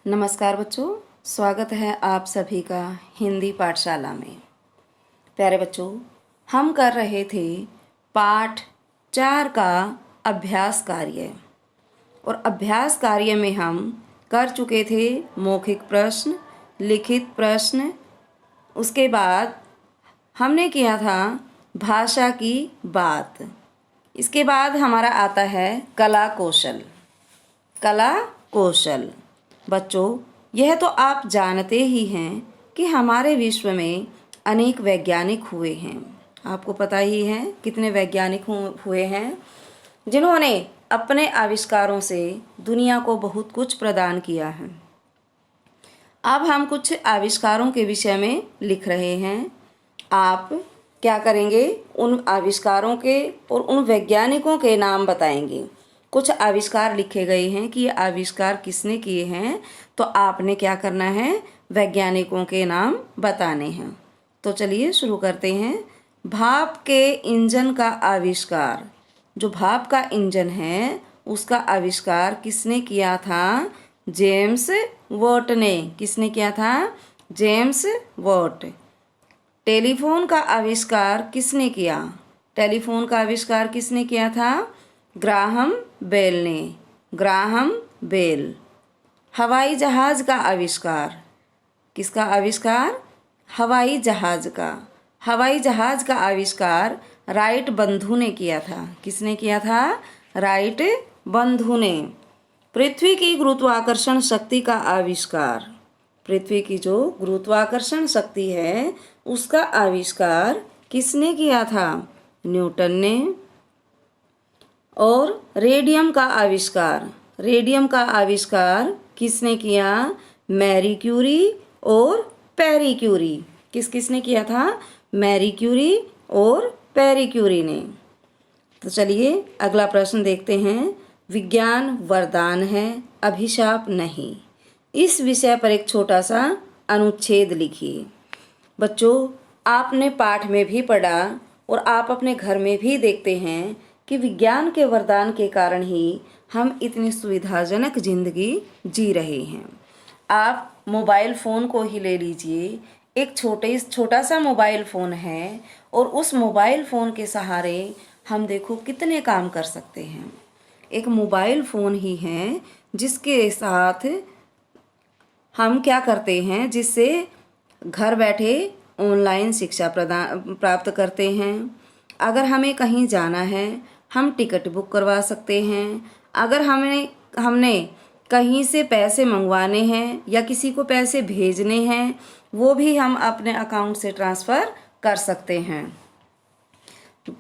नमस्कार बच्चों, स्वागत है आप सभी का हिंदी पाठशाला में। प्यारे बच्चों, हम कर रहे थे पाठ 4 का अभ्यास कार्य और अभ्यास कार्य में हम कर चुके थे मौखिक प्रश्न, लिखित प्रश्न। उसके बाद हमने किया था भाषा की बात। इसके बाद हमारा आता है कला कौशल। कला कौशल बच्चों, यह तो आप जानते ही हैं कि हमारे विश्व में अनेक वैज्ञानिक हुए हैं। आपको पता ही है कितने वैज्ञानिक हुए हैं जिन्होंने अपने आविष्कारों से दुनिया को बहुत कुछ प्रदान किया है। अब हम कुछ आविष्कारों के विषय में लिख रहे हैं। आप क्या करेंगे, उन आविष्कारों के और उन वैज्ञानिकों के नाम बताएंगे। कुछ आविष्कार लिखे गए हैं कि ये आविष्कार किसने किए हैं, तो आपने क्या करना है, वैज्ञानिकों के नाम बताने हैं। तो चलिए शुरू करते हैं। भाप के इंजन का आविष्कार, जो भाप का इंजन है उसका आविष्कार किसने किया था? जेम्स वॉट ने। किसने किया था? James Watt. टेलीफोन का आविष्कार किसने किया? टेलीफोन का आविष्कार किसने किया था? ग्राहम बेल ने। Graham Bell. हवाई जहाज का आविष्कार, किसका आविष्कार? हवाई जहाज का। हवाई जहाज का आविष्कार राइट बंधु ने किया था। किसने किया था? राइट बंधु ने। पृथ्वी की गुरुत्वाकर्षण शक्ति का आविष्कार, पृथ्वी की जो गुरुत्वाकर्षण शक्ति है उसका आविष्कार किसने किया था? न्यूटन ने। और रेडियम का आविष्कार, रेडियम का आविष्कार किसने किया? मैरी क्यूरी और पेरी क्यूरी। किसने किया था? मैरी क्यूरी और पेरी क्यूरी ने। तो चलिए अगला प्रश्न देखते हैं। विज्ञान वरदान है, अभिशाप नहीं। इस विषय पर एक छोटा सा अनुच्छेद लिखिए। बच्चों, आपने पाठ में भी पढ़ा और आप अपने घर में भी देखते हैं कि विज्ञान के वरदान के कारण ही हम इतनी सुविधाजनक जिंदगी जी रहे हैं। आप मोबाइल फ़ोन को ही ले लीजिए। एक छोटा सा मोबाइल फ़ोन है और उस मोबाइल फ़ोन के सहारे हम देखो कितने काम कर सकते हैं। एक मोबाइल फ़ोन ही है जिसके साथ हम क्या करते हैं, जिससे घर बैठे ऑनलाइन शिक्षा प्राप्त करते हैं। अगर हमें कहीं जाना है हम टिकट बुक करवा सकते हैं। अगर हमने कहीं से पैसे मंगवाने हैं या किसी को पैसे भेजने हैं वो भी हम अपने अकाउंट से ट्रांसफ़र कर सकते हैं।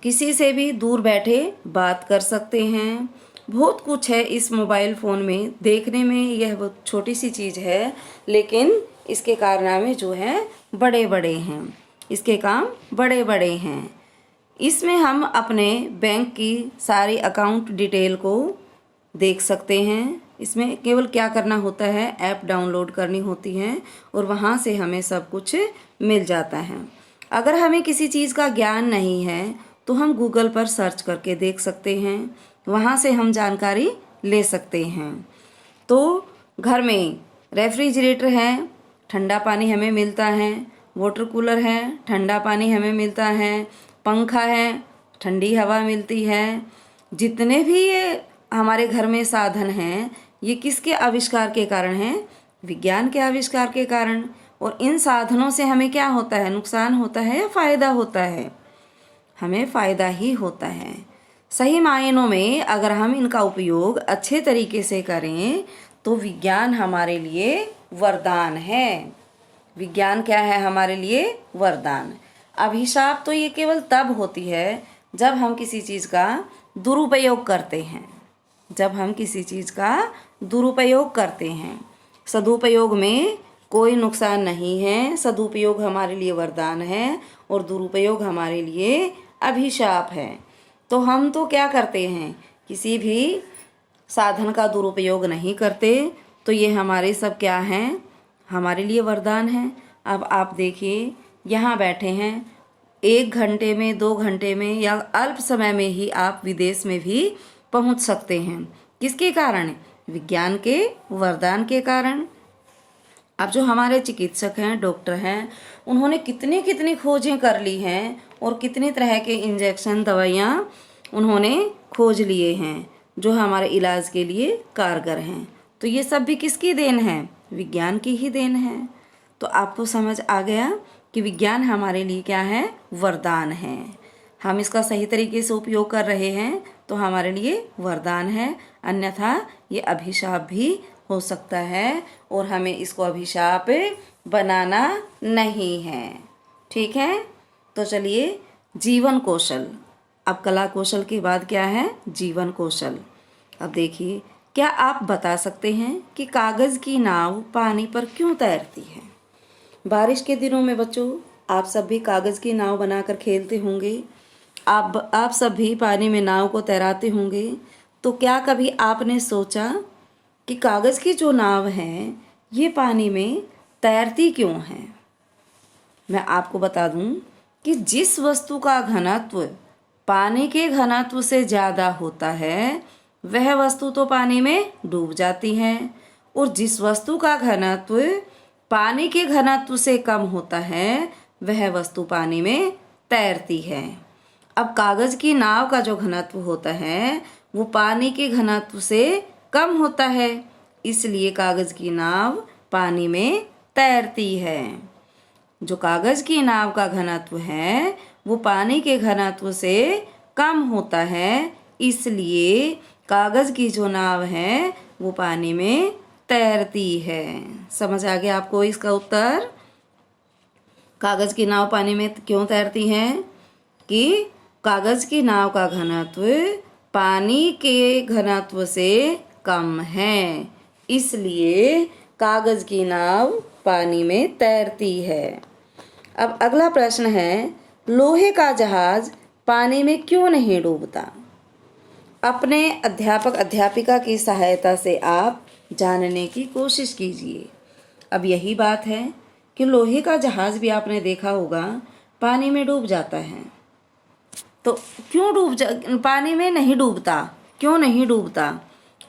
किसी से भी दूर बैठे बात कर सकते हैं। बहुत कुछ है इस मोबाइल फ़ोन में। देखने में यह बहुत छोटी सी चीज़ है लेकिन इसके कारनामे जो हैं बड़े बड़े हैं, इसके काम बड़े बड़े हैं। इसमें हम अपने बैंक की सारी अकाउंट डिटेल को देख सकते हैं। इसमें केवल क्या करना होता है, ऐप डाउनलोड करनी होती है और वहाँ से हमें सब कुछ मिल जाता है। अगर हमें किसी चीज़ का ज्ञान नहीं है तो हम गूगल पर सर्च करके देख सकते हैं, वहाँ से हम जानकारी ले सकते हैं। तो घर में रेफ्रिजरेटर है, ठंडा पानी हमें मिलता है। वाटर कूलर है, ठंडा पानी हमें मिलता है। पंखा है, ठंडी हवा मिलती है। जितने भी ये हमारे घर में साधन हैं ये किसके आविष्कार के कारण हैं? विज्ञान के आविष्कार के कारण। और इन साधनों से हमें क्या होता है, नुकसान होता है या फ़ायदा होता है? हमें फ़ायदा ही होता है। सही मायनों में अगर हम इनका उपयोग अच्छे तरीके से करें तो विज्ञान हमारे लिए वरदान है। विज्ञान क्या है हमारे लिए? वरदान। अभिशाप तो ये केवल तब होती है जब हम किसी चीज़ का दुरुपयोग करते हैं। जब हम किसी चीज़ का दुरुपयोग करते हैं। सदुपयोग में कोई नुकसान नहीं है। सदुपयोग हमारे लिए वरदान है और दुरुपयोग हमारे लिए अभिशाप है। तो हम तो क्या करते हैं, किसी भी साधन का दुरुपयोग नहीं करते। तो ये हमारे सब क्या हैं, हमारे लिए वरदान है। अब आप देखिए, यहाँ बैठे हैं, 1 घंटे में 2 घंटे में या अल्प समय में ही आप विदेश में भी पहुँच सकते हैं। किसके कारण? विज्ञान के वरदान के कारण। अब जो हमारे चिकित्सक हैं, डॉक्टर हैं, उन्होंने कितनी कितनी खोजें कर ली हैं और कितने तरह के इंजेक्शन, दवाइयाँ उन्होंने खोज लिए हैं जो हमारे इलाज के लिए कारगर हैं। तो ये सब भी किसकी देन है? विज्ञान की ही देन है। तो आपको समझ आ गया कि विज्ञान हमारे लिए क्या है? वरदान है। हम इसका सही तरीके से उपयोग कर रहे हैं तो हमारे लिए वरदान है, अन्यथा ये अभिशाप भी हो सकता है और हमें इसको अभिशाप बनाना नहीं है। ठीक है, तो चलिए जीवन कौशल। अब कला कौशल के बाद क्या है? जीवन कौशल। अब देखिए, क्या आप बता सकते हैं कि कागज़ की नाव पानी पर क्यों तैरती है? बारिश के दिनों में बच्चों आप सब भी कागज़ की नाव बनाकर खेलते होंगे। आप सब भी पानी में नाव को तैराते होंगे। तो क्या कभी आपने सोचा कि कागज़ की जो नाव है ये पानी में तैरती क्यों है? मैं आपको बता दूं कि जिस वस्तु का घनत्व पानी के घनत्व से ज़्यादा होता है वह वस्तु तो पानी में डूब जाती है और जिस वस्तु का घनत्व पानी के घनत्व से कम होता है वह वस्तु पानी में तैरती है। अब कागज़ की नाव का जो घनत्व होता है वो पानी के घनत्व से कम होता है, इसलिए कागज़ की नाव पानी में तैरती है। जो कागज़ की नाव का घनत्व है वो पानी के घनत्व से कम होता है, इसलिए कागज़ की जो नाव है वो पानी में तैरती है। समझ आ गया आपको इसका उत्तर? कागज़ की नाव पानी में क्यों तैरती है? कि कागज़ की नाव का घनत्व पानी के घनत्व से कम है, इसलिए कागज़ की नाव पानी में तैरती है। अब अगला प्रश्न है, लोहे का जहाज पानी में क्यों नहीं डूबता? अपने अध्यापक अध्यापिका की सहायता से आप जानने की कोशिश कीजिए। अब यही बात है कि लोहे का जहाज भी आपने देखा होगा पानी में डूब जाता है। तो क्यों पानी में नहीं डूबता? क्यों नहीं डूबता?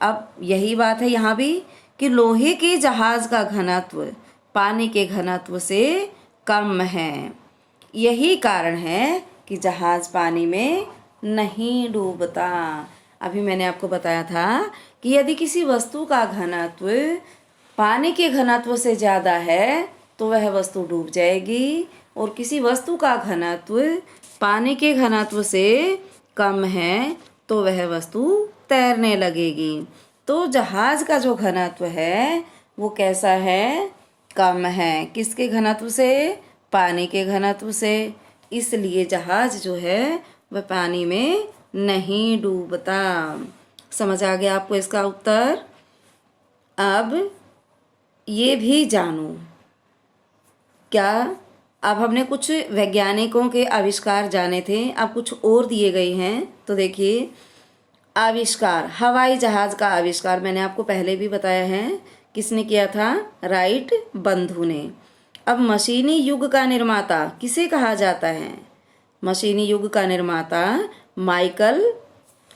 अब यही बात है यहाँ भी कि लोहे के जहाज का घनत्व पानी के घनत्व से कम है। यही कारण है कि जहाज पानी में नहीं डूबता। अभी मैंने आपको बताया था कि यदि किसी वस्तु का घनत्व पानी के घनत्व से ज़्यादा है तो वह वस्तु डूब जाएगी और किसी वस्तु का घनत्व पानी के घनत्व से कम है तो वह वस्तु तैरने लगेगी। तो जहाज का जो घनत्व है वो कैसा है? कम है। किसके घनत्व से? पानी के घनत्व से। इसलिए जहाज जो है वह पानी में नहीं डूबता। समझ आ गया आपको इसका उत्तर? अब ये भी जानो, क्या अब हमने कुछ वैज्ञानिकों के आविष्कार जाने थे, अब कुछ और दिए गए हैं। तो देखिए, आविष्कार, हवाई जहाज का आविष्कार मैंने आपको पहले भी बताया है। किसने किया था? राइट बंधु ने। अब मशीनी युग का निर्माता किसे कहा जाता है? मशीनी युग का निर्माता माइकल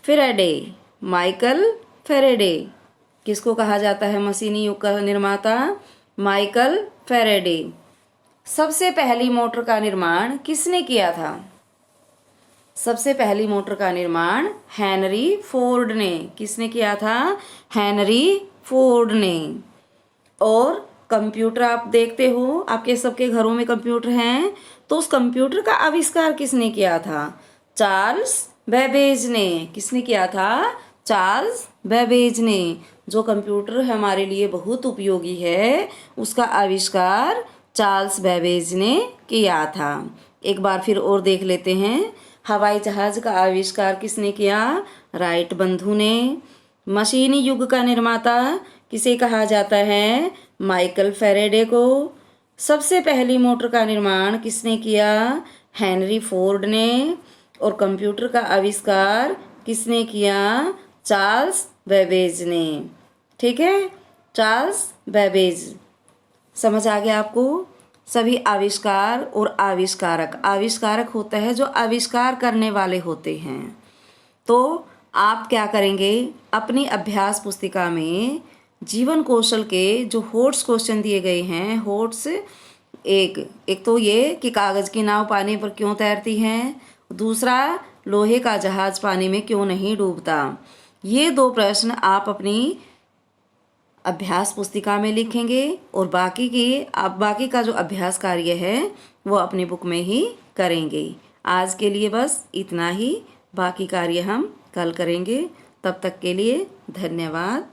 फैराडे। माइकल फैराडे किसको कहा जाता है? मशीनी युग का निर्माता माइकल फैराडे। सबसे पहली मोटर का निर्माण किसने किया था? सबसे पहली मोटर का निर्माण हेनरी फोर्ड ने। किसने किया था? हेनरी फोर्ड ने। और कंप्यूटर आप देखते हो, आपके सबके घरों में कंप्यूटर हैं, तो उस कंप्यूटर का आविष्कार किसने किया था? चार्ल्स बेबेज ने। किसने किया था? चार्ल्स बेबेज ने। जो कंप्यूटर हमारे लिए बहुत उपयोगी है उसका आविष्कार चार्ल्स बेबेज ने किया था। एक बार फिर और देख लेते हैं। हवाई जहाज का आविष्कार किसने किया? राइट बंधु ने। मशीनी युग का निर्माता किसे कहा जाता है? माइकल फैराडे को। सबसे पहली मोटर का निर्माण किसने किया? हेनरी फोर्ड ने। और कंप्यूटर का आविष्कार किसने किया? चार्ल्स बेबेज ने। ठीक है, चार्ल्स बेबेज। समझ आ गया आपको? सभी आविष्कार और आविष्कारक, आविष्कारक होता है जो आविष्कार करने वाले होते हैं। तो आप क्या करेंगे? अपनी अभ्यास पुस्तिका में जीवन कौशल के जो होट्स क्वेश्चन दिए गए हैं, होट्स एक तो ये कि कागज़ की नाव पानी पर क्यों तैरती है, दूसरा लोहे का जहाज पानी में क्यों नहीं डूबता। ये 2 प्रश्न आप अपनी अभ्यास पुस्तिका में लिखेंगे और बाकी का जो अभ्यास कार्य है वो अपनी बुक में ही करेंगे। आज के लिए बस इतना ही, बाकी कार्य हम कल करेंगे। तब तक के लिए धन्यवाद।